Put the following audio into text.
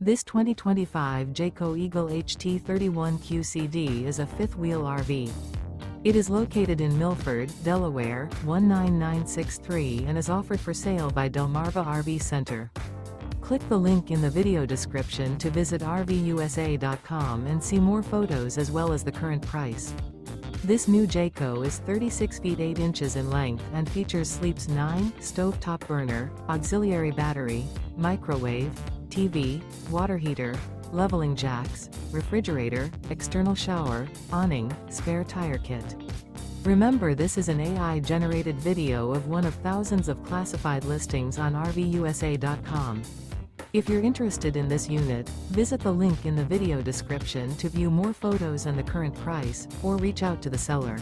This 2025 Jayco Eagle HT31QCD is a fifth-wheel RV. It is located in Milford, Delaware, 19963 and is offered for sale by Delmarva RV Center. Click the link in the video description to visit RVUSA.com and see more photos as well as the current price. This new Jayco is 36 feet 8 inches in length and features Sleep's 9, stovetop burner, auxiliary battery, microwave, TV, water heater, leveling jacks, refrigerator, external shower, awning, spare tire kit. Remember, this is an AI-generated video of one of thousands of classified listings on RVUSA.com. If you're interested in this unit, visit the link in the video description to view more photos and the current price, or reach out to the seller.